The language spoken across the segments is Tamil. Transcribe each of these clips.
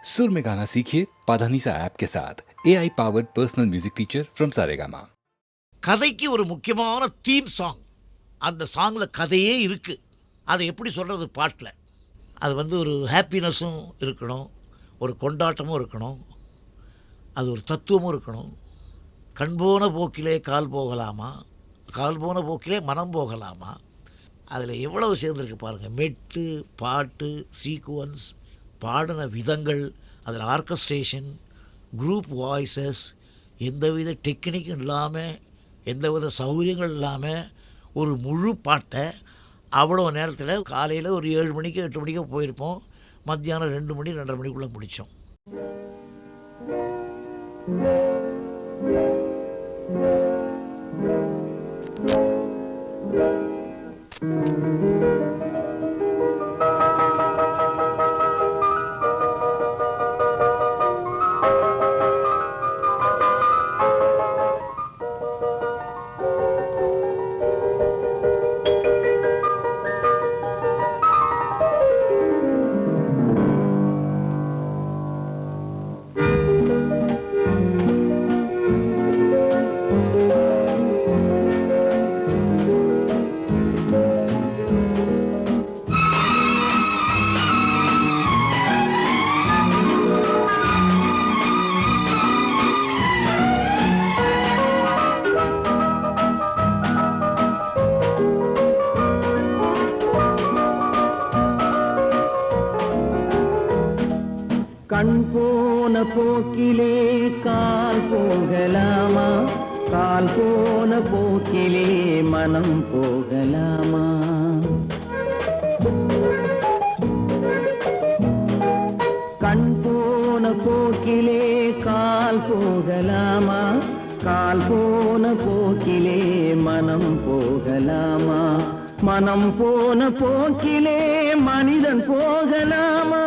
सुर में गाना सीखिए पाधानीसा ऐप के साथ AI powered personal music teacher from Saregama. கதைக்கு ஒரு முக்கியமான தீம் சாங். அந்த சாங்கில் கதையே இருக்குது. அதை எப்படி சொல்கிறது பாட்டில்? அது ஒரு ஹாப்பினஸும் இருக்கணும், ஒரு கொண்டாட்டமும் இருக்கணும், அது ஒரு தத்துவமும் இருக்கணும். கண் போன போக்கிலே கால் போகலாமா, கால் போன போக்கிலே மனம் போகலாமா, அதில் எவ்வளவு சேர்ந்துருக்கு பாருங்கள். மெட்டு, பாட்டு, சீக்குவன்ஸ், பாடின விதங்கள், அதில் ஆர்கஸ்ட்ரேஷன், குரூப் வாய்ஸஸ், எந்தவித டெக்னிக்கும் இல்லாமல், எந்தவித சௌகரியங்கள் இல்லாமல் ஒரு முழு பாட்டை அவ்வளோ நேரத்தில் காலையில் ஒரு 7 மணிக்கு 8 மணிக்கோ போயிருப்போம், மத்தியானம் 2 மணி 2:30 மணிக்குள்ளே முடித்தோம். கண் போன போக்கிலே கால் போகலாமா, கால் போன போக்கிலே மனம் போகலாமா. கண் போன போக்கிலே கால் போகலாமா, கால் போன போக்கிலே மனம் போகலாமா. மனம் போன போக்கிலே மனிதன் போகலாமா,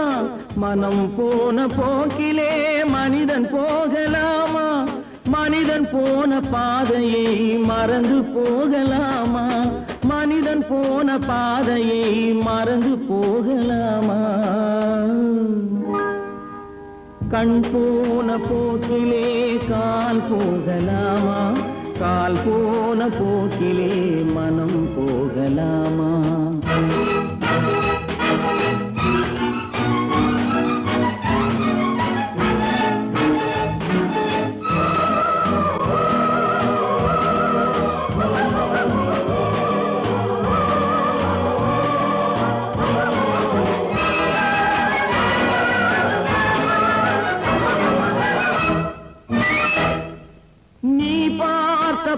மனம் போன போக்கிலே மனிதன் போகலாமா. மனிதன் போன பாதையை மறந்து போகலாமா, மனிதன் போன பாதையை மறந்து போகலாமா. கண் போன போக்கிலே கால் போகலாமா, கால் போன போக்கிலே மனம் போகலாமா.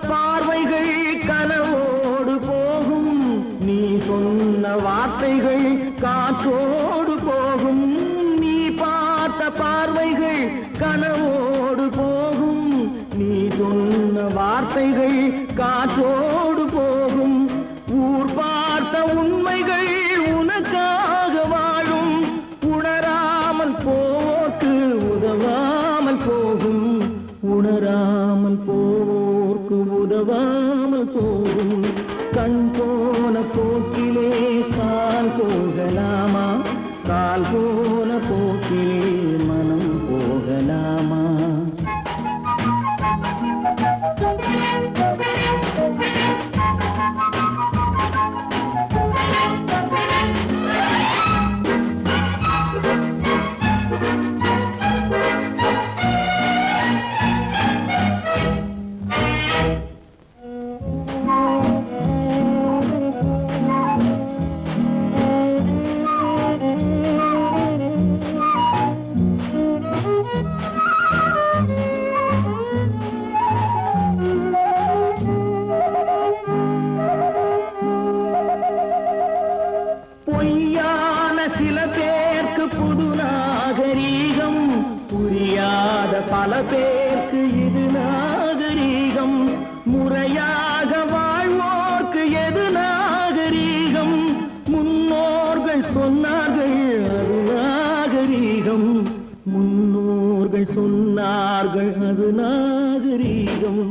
பார்வைகள் கனவோடு போகும், நீ சொன்ன வார்த்தைகள் காற்றோடு போகும். நீ பார்த்த பார்வைகள் கனவோடு போகும், நீ சொன்ன வார்த்தைகள் காற்றோடு போகும். ஊர் பார்த்த உண்மைகள் உனக்காக வாழும், உணராமல் போக்கு உதவாமல் போகும், உணராமல் போவோர்க்கு உதவாமல் போகும். கண் போன போக்கிலே கால் போகலாமா, கால் போன போக்கிலே மனம் போகலாமா. சில பேருக்கு புது நாகரீகம், புரியாத பல பேருக்கு இது நாகரீகம். முறையாக வாழ்வோர்க்கு எது நாகரீகம்? முன்னோர்கள் சொன்னார்கள் அது நாகரீகம், முன்னோர்கள் சொன்னார்கள் அது நாகரீகம்.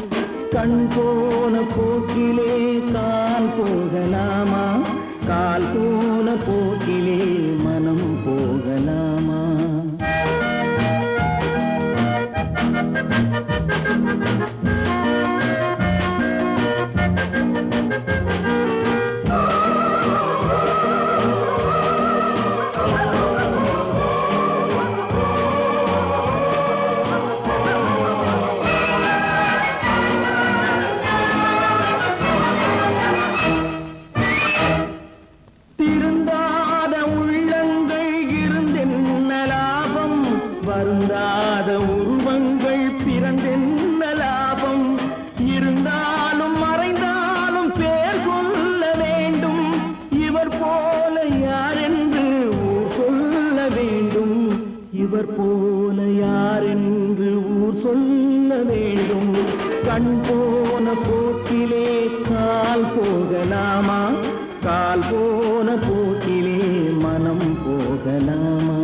கண் போன போக்கிலே கால் போகலாமா, கால் போன போக்கிலே மனம் போகலாமா. வருந்தாத உருவங்கள் பிறந்தென்ன லாபம்? இருந்தாலும் மறைந்தாலும் பேர் சொல்ல வேண்டும். இவர் போல யாரென்று ஊர் சொல்ல வேண்டும். இவர் போல யாரென்று ஊர் சொல்ல வேண்டும். கண் போன போக்கிலே கால் போகலாமா? கால் போன போக்கிலே மனம் போகலாமா?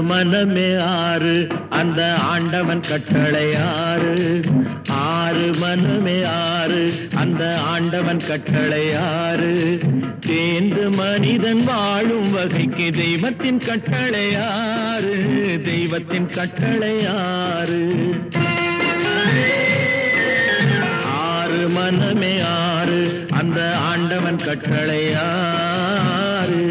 மனமே ஆறு, அந்த ஆண்டவன் கட்டளை ஆறு. ஆறு மனமே ஆறு, அந்த ஆண்டவன் கட்டளை ஆறு. தேர்ந்து மனிதன் வாழும் வகைக்கு தெய்வத்தின் கட்டளை ஆறு. தெய்வத்தின் கட்டளை ஆறு. ஆறு மனமே ஆறு, அந்த ஆண்டவன் கட்டளை ஆறு.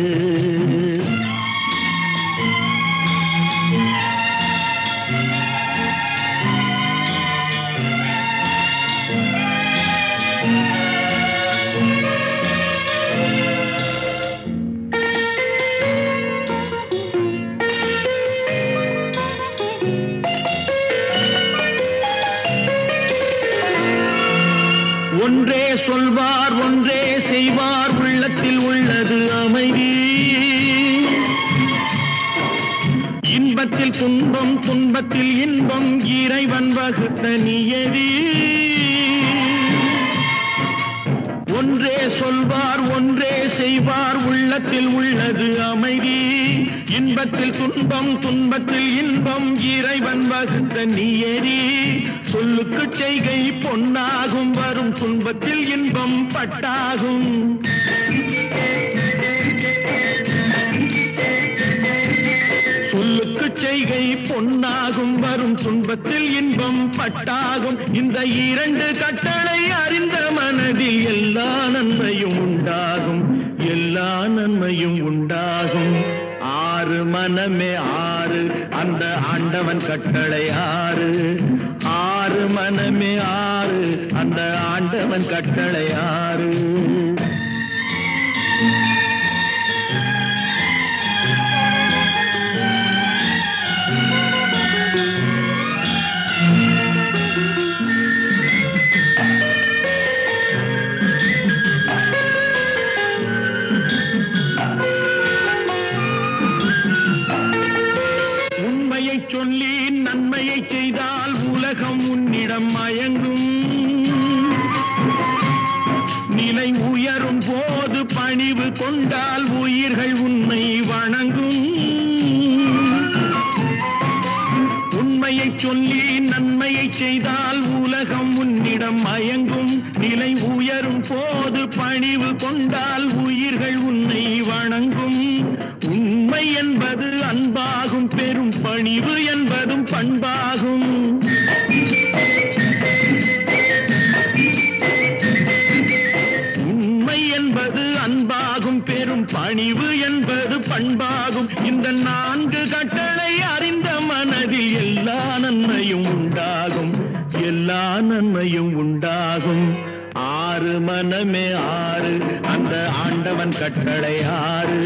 ஒன்றே சொல்வார் ஒன்றே செய்வார், உள்ளத்தில் உள்ளது அமைதி. இன்பத்தில் துன்பம் துன்பத்தில் இன்பம், இறைவன் வகுத்த நியதி. ஒன்றே சொல்வார் ஒன்றே செய்வார், உள்ளத்தில் உள்ளது அமைதி. இன்பத்தில் துன்பம் துன்பத்தில் இன்பம், இறைவன் வகுத்த நியதி. சொல்லுக்கு செய்கை பொன்னாகும், வரும் துன்பத்தில் இன்பம் பட்டாகும். சொல்லுக்கு செய்கை பொன்னாகும், வரும் துன்பத்தில் இன்பம் பட்டாகும். இந்த இரண்டு கட்டளை அறிந்த மனதில் எல்லா நன்மையும் உண்டாகும். எல்லா நன்மையும் உண்டாகும். ஆறு மனமே ஆறு, அந்த ஆண்டவன் கட்டளை ஆறு. ஆறு மனமே ஆறு, அந்த ஆண்டவன் கட்டளை ஆறு. சொல்லி நன்மையை செய்தால் உலகம் உன்னிடம் மயங்கும். நிலை உயரும் போது பணிவு கொண்டால் உயிர்கள் உன்னை வணங்கும். உண்மையை சொல்லி நன்மையை செய்தால் உலகம் உன்னிடம் மயங்கும். நிலை உயரும் போது பணிவு கொண்டால் உயிர்கள் உன்னை வணங்கும். உண்மை என்பது அன்பாகும், பெரும் பணிவு என்பதும் பண்பாகும். உண்மை என்பது அன்பாகும், பெரும் பணிவு என்பது பண்பாகும். இந்த நான்கு கட்டளை அறிந்த மனதில் எல்லா நன்மையும் உண்டாகும். எல்லா நன்மையும் உண்டாகும். ஆறு மனமே ஆறு, அந்த ஆண்டவன் கட்டளை ஆறு.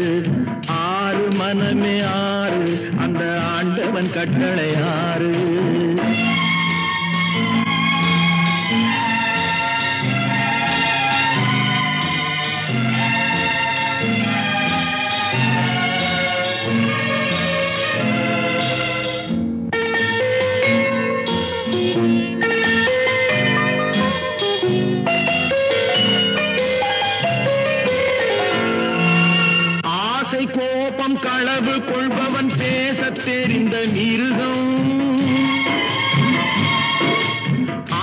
ஆறு மனமே ஆறு, அந்த ஆண்டவன் கட்டளை ஆறு. ஆசை கோபம் களவு கொள்பவன் பேசத் தெரிந்த மிருகம்.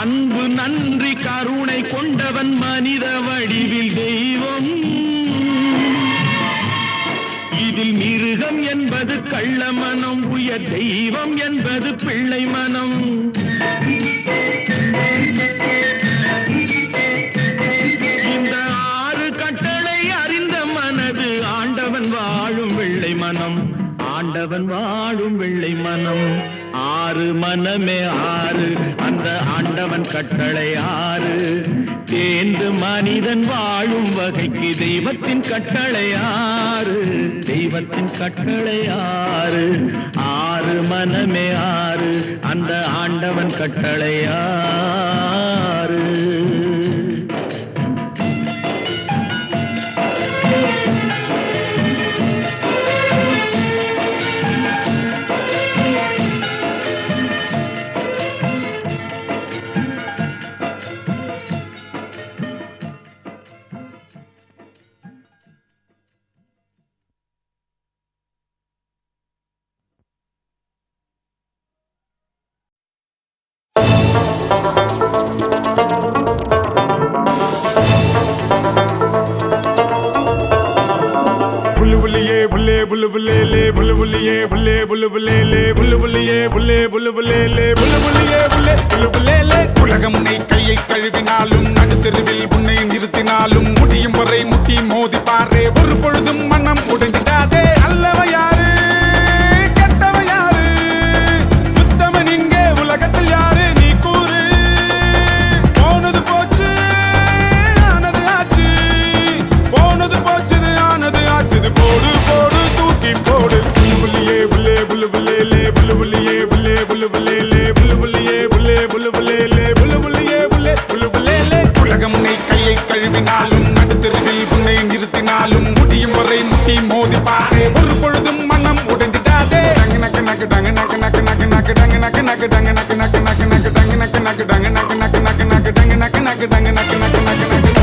அன்பு நன்றி கருணை கொண்டவன் மனித வடிவில் தெய்வம். இதில் மிருகம் என்பது கள்ள மனம், உயர் தெய்வம் என்பது பிள்ளை மனம். இந்த 6 கட்டளை அறிந்த மனது ஆண்டவன் வாழும் வெள்ளை மனம், ஆண்டவன் வாழும் வெள்ளை மனம். 6 மனமே 6, அந்த ஆண்டவன் கட்டளை 6. தேர்ந்து மனிதன் வாழும் வகைக்கு தெய்வத்தின் கட்டளை 6, தெய்வத்தின் கட்டளை 6. 6 மனமே 6, அந்த ஆண்டவன் கட்டளை 6. உலகம் உன்னை கையை கழுவினாலும் நடுத்தெருவில் உன்னை நிறுத்தினாலும் முடியும் வரை முட்டி மோதி பாரு. ஒரு பொழுதும் மனம் உடைஞ்சிடாதே. அல்லவ யாரு கெட்டவ யாரு, உத்தமன் இங்கே உலகத்தில் யாரு நீ கூறு. போனது போச்சு ஆனது ஆச்சு, போனது போச்சுது ஆனது ஆச்சுது. போடு போடு தூக்கி போடு. புல்லுபுல்லியே புல்லே புல்லுபுல்லே புல்லுபுல்லியே புல்லே புல்லுபுல்லே புல்லுபுல்லியே புல்லே புல்லுபுல்லே புல்லுபுல்லியே புல்லே புல்லுபுல்லே. உலகம் உன்னை கையை கழுவினாலும் நடுத்தெருவில் உன்னை நிறுத்தினாலும் முடியும் வரை முட்டி மோதி பாரு. ஒரு பொழுதும் மனம் உடைந்திடாதே. நக்கு நக்கு டங்கு நக்கு நக்கு நக்கு நக்கு டங்கு நக்கு நக்கு டங்கு நக்கு நக்கு நக்கு நக்கு டங்கு நக்கு நக்கு டங்கு நக்கு நக்கு நக்கு நக்கு டங்கு நக்கு நக்கு டங்கு நக்கு நக்கு நக்கு நக்கு.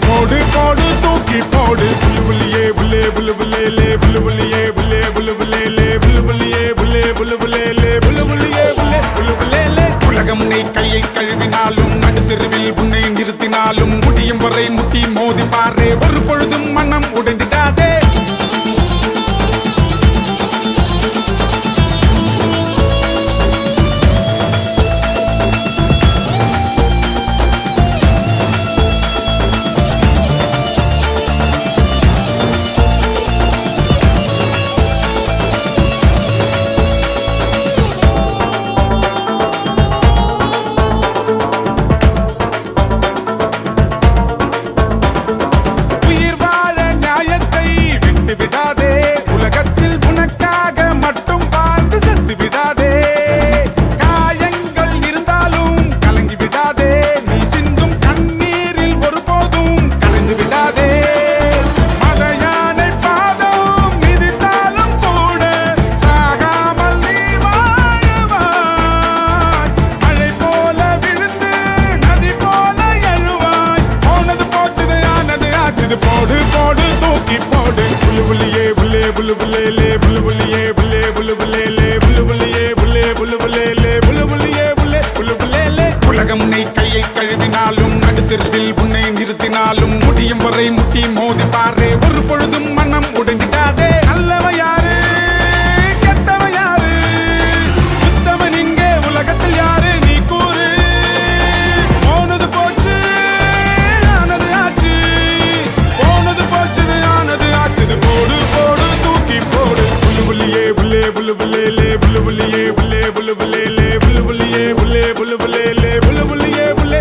போடு போடு தூக்கி போடு. புல்லுபுல்லியே புல்லே புல்லுபுல்லே புல்லுபுல்லியே புல்லே புல்லுபுல்லே புல்லுபுல்லியே புல்லே புல்லுபுல்லே புல்லுபுல்லியே புல்லே புல்லுபுல்லே. உலகம் உன்னை கையை கழுவினாலும் நடுத்தெருவில் உன்னை நிறுத்தினாலும் முடியும் வரை முட்டி மோதி பாரு. ஒரு பொழுதும் மனம் உடைந்திடாதே. போடு போடு தூக்கி போடு. புல்லுபுல்லியே புல்லே புல்லுபுல்லே புல்லுபுல்லியே புல்லே புல்லுபுல்லே புல்லுபுல்லியே புல்லே புல்லுபுல்லே புல்லுபுல்லியே புல்லே புல்லுபுல்லே. உலகம் உன்னை கையை கழுவினாலும் நடுத்தெருவில் உன்னை நிறுத்தினாலும் முடியும் வரை முட்டி மோதி பாரு. ஒரு பொழுதும் மனம் உடைஞ்சிடாதே. அல்லவ யாரு கெட்டவ யாரு, உத்தமன் இங்கே உலகத்தில் யாரு நீ கூறு. போனது போச்சு ஆனது ஆச்சு, போனது போச்சுது ஆனது ஆச்சுது. போடு போடு தூக்கி போடு. புல்லுபுல்லியே புல்லே புல்லுபுல்லே புல்லுபுல்லியே புல்லே புல்லுபுல்லே புல்லுபுல்லியே புல்லே புல்லுபுல்லே புல்லுபுல்லியே புல்லே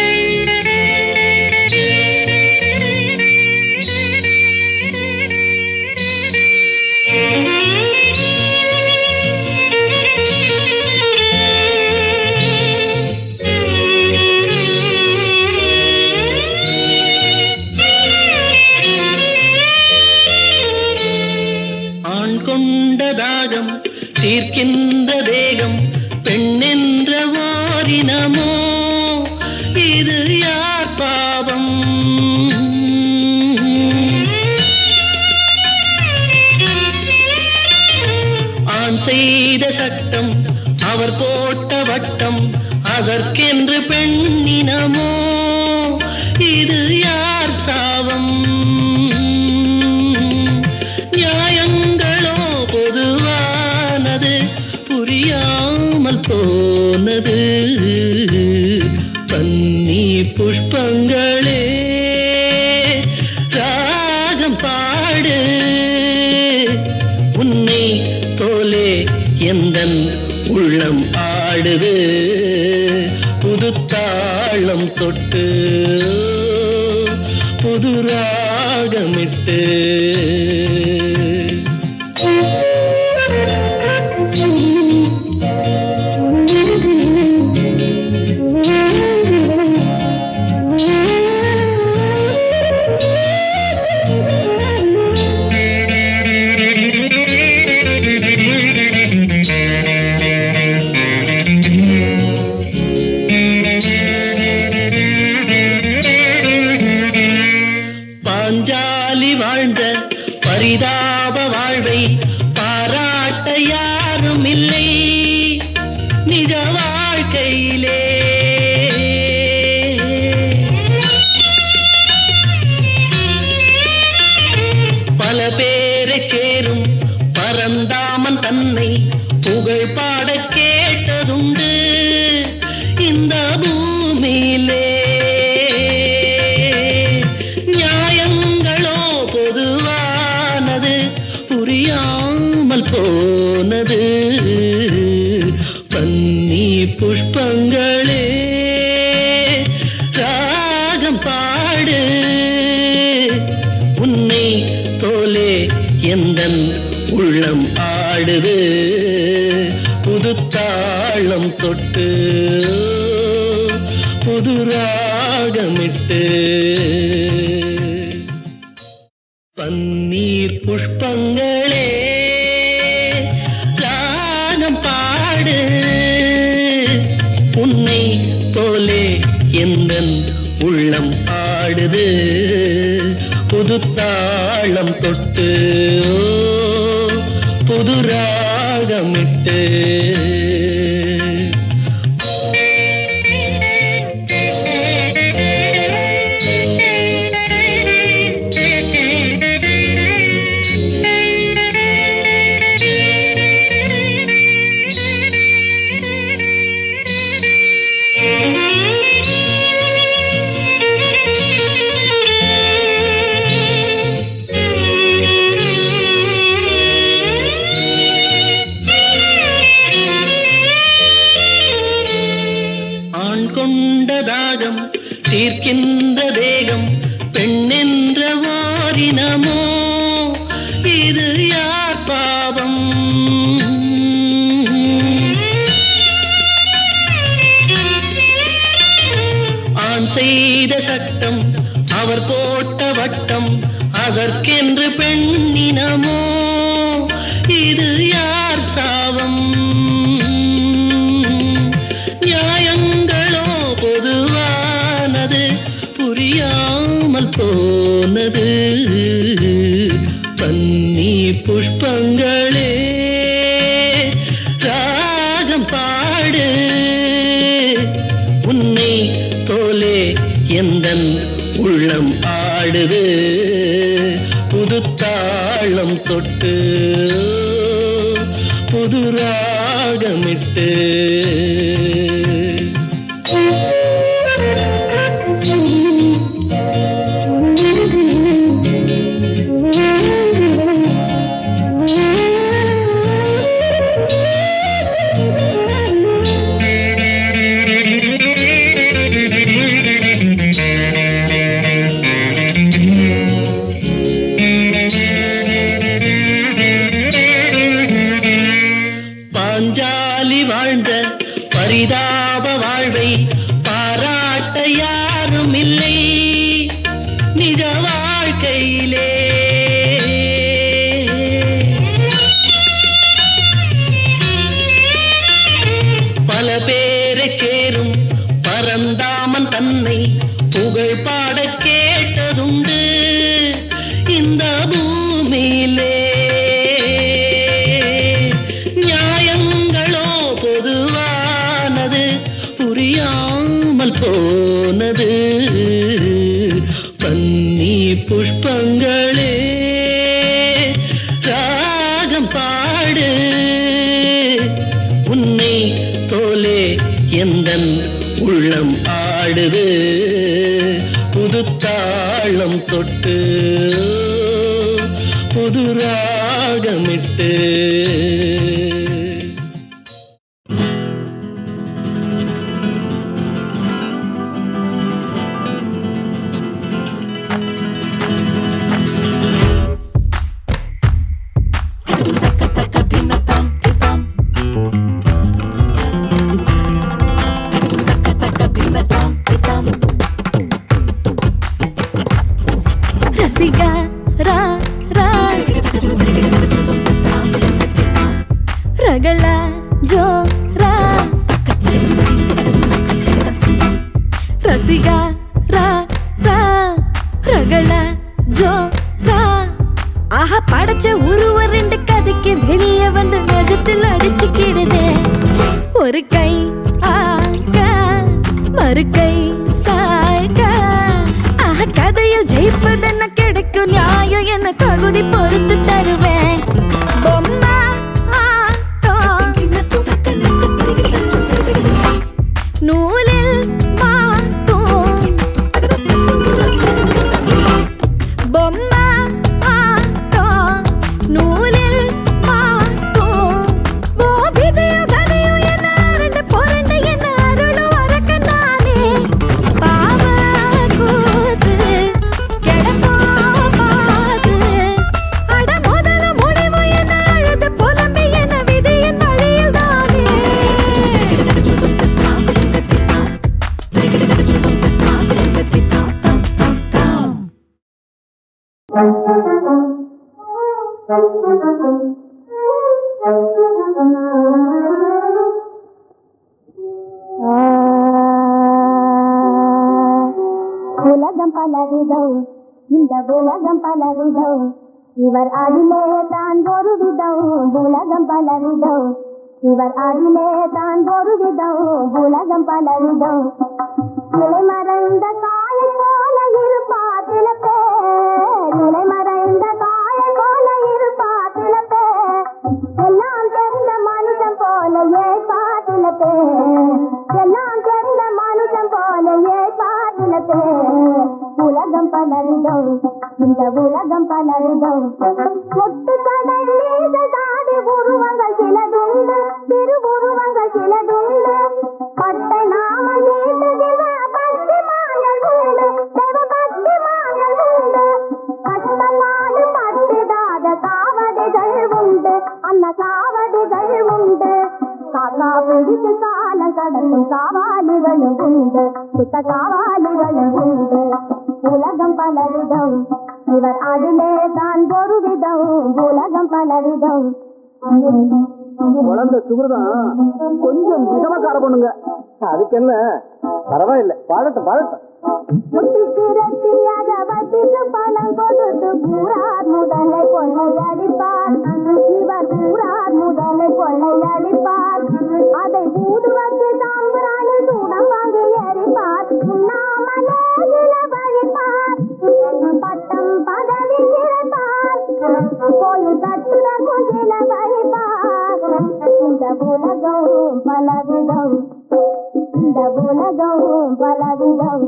அதற்கென்று பெண்ணினமோ இது யார் சாபம் நியாயங்களோ பொதுவானது புரியாமல் போனது பன்னி புஷ்பங்களே ராகம் பாடு உன்னை போலே எந்தன் உள்ளம் ஆடுது புது தாளம் தொட்டு புது ராகமிட்டு பாஞ்சாலி வாழ்ந்த பரிதாப வாழ்வை பாராட்ட யாரும் இல்லை நிஜ வாழ்க்கையிலே பல பேரை சேரும் பரந்தாமன் தன்னை புகழ் பாட கேட்டதுண்டு இந்த பூமியிலே நியாயங்களோ பொதுவானது புரியாமல் போனது பன்னி புஷ்பங்களே ராகம் பாடு உன்னை போலே எந்தன் உள்ளம் ஆடுது புது தாளம் தொட்டு புது ராகமிட்டு பன்னீர் புஷ்பங்களே ராகம் பாடு உன்னை போலே எந்தன் உள்ளம் ஆடுது புது தாளம் தொட்டு புது ராகமிட்டு தாகம் தீர்க்கின்ற தேகம் பெண்ணென்ற வாரினமோ இது யார் பாவம் ஆண் செய்த சட்டம் அவர் போட்ட வட்டம் அதற்கென்று பெண்ணினமோ இது யார் சாபம் நியாயங்களோ பொதுவானது புரியாமல் போனது பன்னி புஷ்பங்களே ராகம் பாடு உன்னை போலே எந்தன் உள்ளம் ஆடுது புது தாளம் தொட்டு புது ராகமிட்டு பாஞ்சாலி வாழ்ந்த பரிதாப வாழ்வை பாராட்ட யாரும் இல்லை நிஜ வாழ்க்கையிலே பல பேரை சேரும் பரந்தாமன் தன்னை புகழ் பாட கேட்டதுண்டு இந்த பூமியிலே பொதுவானது புரியா காணாமல் போனது பன்னி புஷ்பங்களே ராகம் பாடு உன்னை போலே எந்தன் உள்ளம் ஆடுது புது தாளம் தொட்டு புது ராகமிட்டு ரசிகா ரா ரா ரகலா ஜோ ரா ரசிகா ரா ரா ரகலா ஜோ ரா ஆஹா படைச்ச உருவ ரெண்டு கதைக்கு வெளியே வந்து நெஜத்தில் அடிச்சுக்கிடுதே ஒரு கை ஆக மறு கை சாய்க கதையில் ஜெயிப்பதென்ன கிடைக்கும் நியாயம் என்ன தகுதி பொறுத்து தருவேன் பொம்மா நூலில் மாட்டும் பொம்மா நூலில் மாட்டும் ஓ விதையோ கதையோ என்ன ரெண்டு பொருண்டு என்ன அருளும் வரக்க நானே பாவ உலகம் பலவிதம் இந்த உலகம் பலவிதம் இவர் அதிலே தான் ஒரு விதம் உலகம் பலவிதம் இவர் அதிலே தான் ஒரு விதம் உலகம் பலவிதம் நிலை மறைந்த காயை போல இருப்பார் சில பேர் நிலை மறைந்த காயை போல இருப்பார் சில பேர் எல்லாம் தெரிந்த மனுஷன் போல ஏற்பார் சில பேர் எல்லாம் தெரிந்த மனுஷன் போல ஏற்பார் சில பேர் உலகம் பலவிதம் இந்த உலகம் பலவிதம் ஒட்டு கடை மீது தாடி உருவங்கள் சிலதுண்டு திருவுருவங்கள் சிலதுண்டு பட்டை நாம நீட்டுகிற பக்தி மாங்கள் உண்டு பக்தி மாங்கள் உண்டு கஷ்டமாடு பட்டுடாத காவடிகள் உண்டு அந்த காவடிகள் உண்டு காக்கா பிடித்து காலம் கடக்கும் காவாலிகளும் உண்டு சுத்த காவாலிகளும் உண்டு உலகம் பலவிதம் இவர் அதிலே தான் ஒரு விதம் உலகம் பலவிதம் குழந்தை சுகிருதம் கொஞ்சம் விதமக்கார பண்ணுங்க அதுக்கு என்ன பரவாயில்லை பாடட்டும் பாடட்டும் பணம் கொடுத்து பூரார் முதலை கொள்ளையடிப்பார் இவர் பூரார் முதலை கொள்ளையடிப்பார் அதை ஊடு வந்து சாம்பிராணி சூடம் வாங்கி எரிப்பார் உண்ணாமலே வழிப்பார் பட்டம் பதவி கிடைப்பார் கோயில் கட்டுதற்கும் சில வழிப்பார் இந்த உலகம் பலவிதம் இந்த உலகம் பலவிதம்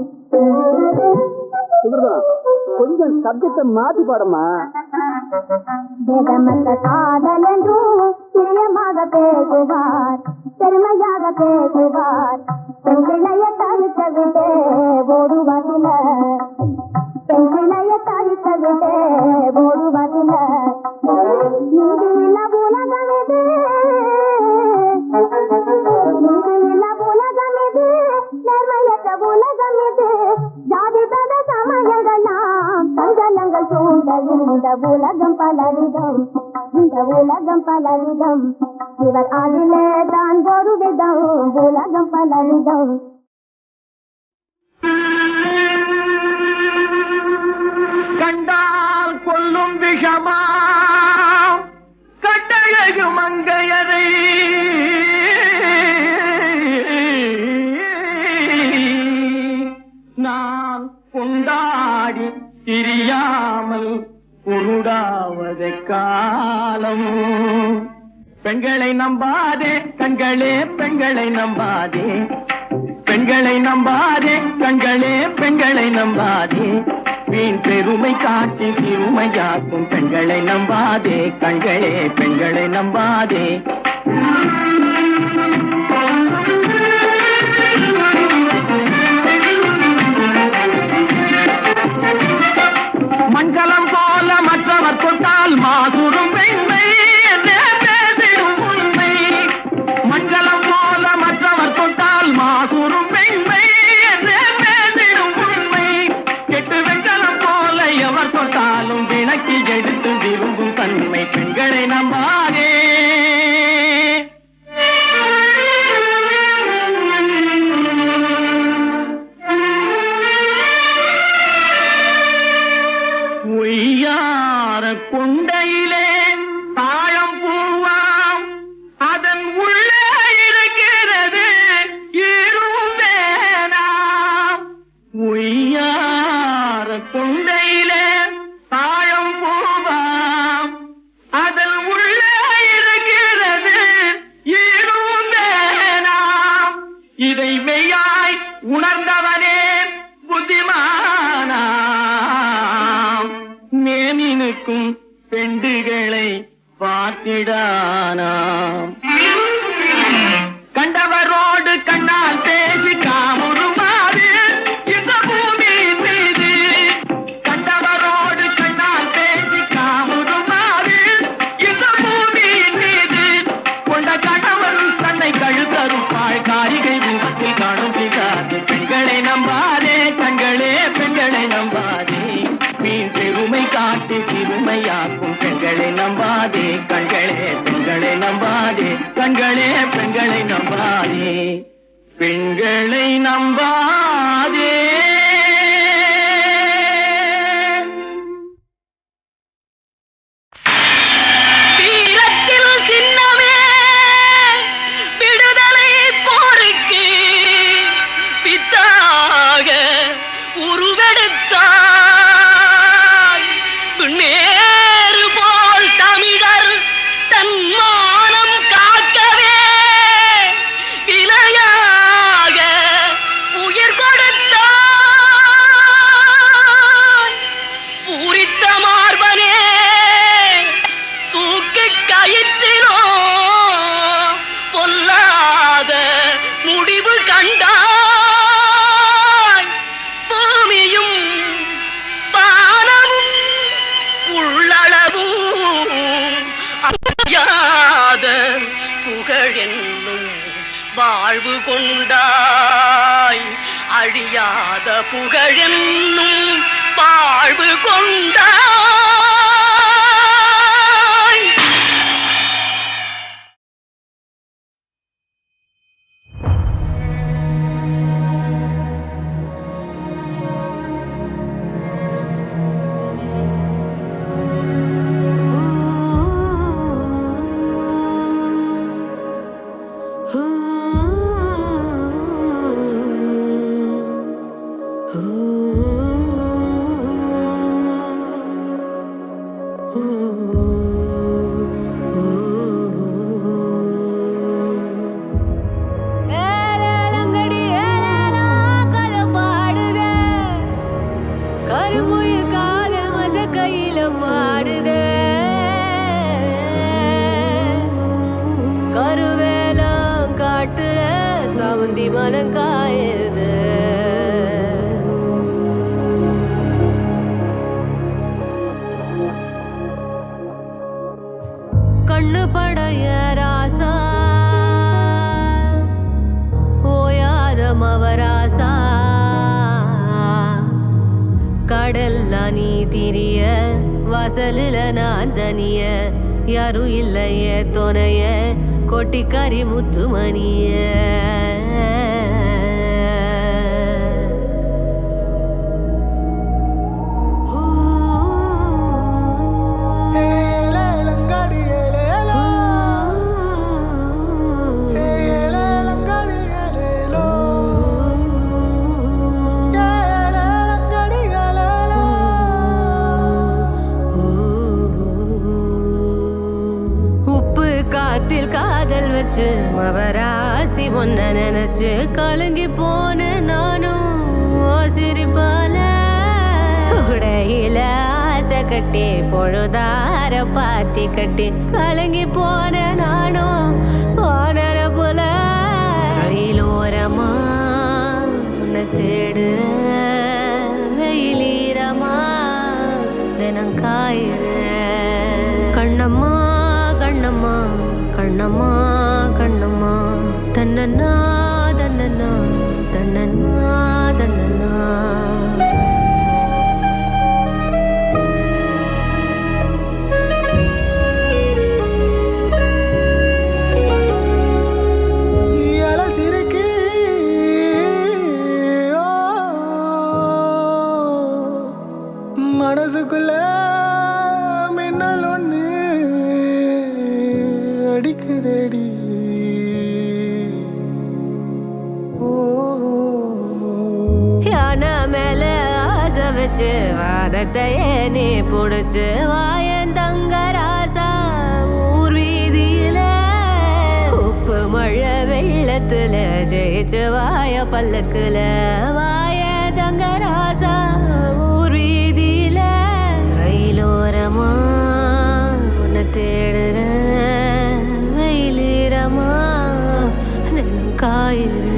கொஞ்சம் சப்ஜெக்ட மாத்தி பாடமா வேதமற்ற காதல் என்றும் பிரியமாக பேசுவார் பெருமையாக பேசுவார் பெண் பிள்ளைய தவிக்க விட்டே ஓடுவதில பெண் பிள்ளைய தவிக்க விட்டே ஓடுவதில நீதியில்ல உலகம் இது நீதியில்ல உலகம் இது நேர்மையற்ற உலகம் இது ஜாதி பத சமயங்களாம் சஞ்சலங்கள் சூழ்ந்த இந்த உலகம் பலவிதம் இந்த உலகம் பலவிதம் இவர் அதிலே தான் ஒரு விதம் உலகம் பலவிதம் கண்டால் கொல்லும் விஷமா கட்டழகு மங்கையரை நான் கொண்டாடி திரியாமல் குருடாவதை காலம். பெண்களை நம்பாதே கண்களே, பெண்களை நம்பாதே, பெண்களை நம்பாதே கண்களே, பெண்களை நம்பாதே. வீண் பெருமை காட்டி சிறுமையாக்கும் பெண்களை நம்பாதே கண்களே, பெண்களை நம்பாதே. மஞ்சளம் போல மற்றவர் தொட்டால் மாசுரும் பெண்மை என்றே பேசிடும் உண்மை. மஞ்சளம் போல மற்றவர் தொட்டால் மாசுரும் பெண்மை என்றே பேசிடும் உண்மை. கெட்டு வெஞ்சலம் போல எவர் தொட்டாலும் விளக்கி எடுத்து விரும்பும் தன்மை பெண்களை நம்பாதே. கொண்டையிலே தாழம் பூவாம் அதன் உள்ளே இருக்கிறது இருந்தேனாம். உய்யார கொண்டையிலே தாழம் பூவாம் அதன் உள்ளே இருக்கிறது இருந்தேனாம். இதை மெய்யாய் உணர்ந்தவனே புத்திமானாம். நேமினுக்கும் பெண்டுகளை பார்த்திடானாம். கண்டவரோடு கண்ணால் பேசி காமுறுமாறு இந்த பூமியின் மீது. கண்டவரோடு கண்ணால் பேசி காமுறுமாறு இந்த பூமியின் மீது. கொண்ட கணவன் தன்னை கழுத்தறுப்பாள் காரிகை ரூபத்தில் காணும் பிசாசு. பெண்களை நம்பாதே கண்களே, பெண்களை நம்பாதே. மீன் பெருமை காட்டி சிறுமையாக்கும் பெண்களை நம்பாதே கண்களே, பெண்களை நம்பாதே கண்களே, பெண்களை நம்பாதே, பெண்களை நம்பாதே. வீரத்தில் சின்னமே விடுதலை போருக்கு பித்தாக உருவெடுத்தார். நேரு போல் தமிழர் தன் மானம் காக்கவே விலையாக உயிர் கொடுத்தார். பூரித்த மார்பனே தூக்கு கயிற்றிலோ பொல்லாத முடிவு கண்டாய். பூமியும் பானமும் உள்ளளவும் அறியாத புகழென்னும் வாழ்வு கொண்டாய். அழியாத புகழென்னும் வாழ்வு கொண்டாய். கண்ணு படைய ராசா ஓயாத மவராசா. கடல்ல நீ திரிய வாசலில நான் தனிய. யாரும் இல்லைய துணைய கொட்டிக்காரி முத்துமணிய. Yeah. வச்சு மவராசி ஒன்ன நினைச்சு கலங்கி போன நானும் சிரிப்பால உடையில ஆசை கட்டி பொழுதார பாத்தி கட்டி கலங்கி போன நானும் போன போல ரயிலோரமா உன்னை தேடுற வெயிலீரமா தினம் காயிற கண்ணம்மா கண்ணம்மா கண்ணம்மா கண்ணம்மா தன்னன்னா தன்னன்னா தன்னன்னா தன்னன்னா மனசுக்குள்ள மின்னல் ஒண்ணு அடிக்குதடி யானை மேல ஆசை வச்சு வாதத்தையே நீ புடிச்சு வாயந்தங்க ராசா ஊர் வீதியில உப்பு மழை வெள்ளத்துல ஜெயிச்சு வாய பல்லக்குல வாயந்தங்க ராசா ஊர் வீதியில ரயிலோரமா உன்னை தேடுற வெயிலீரமா காயிற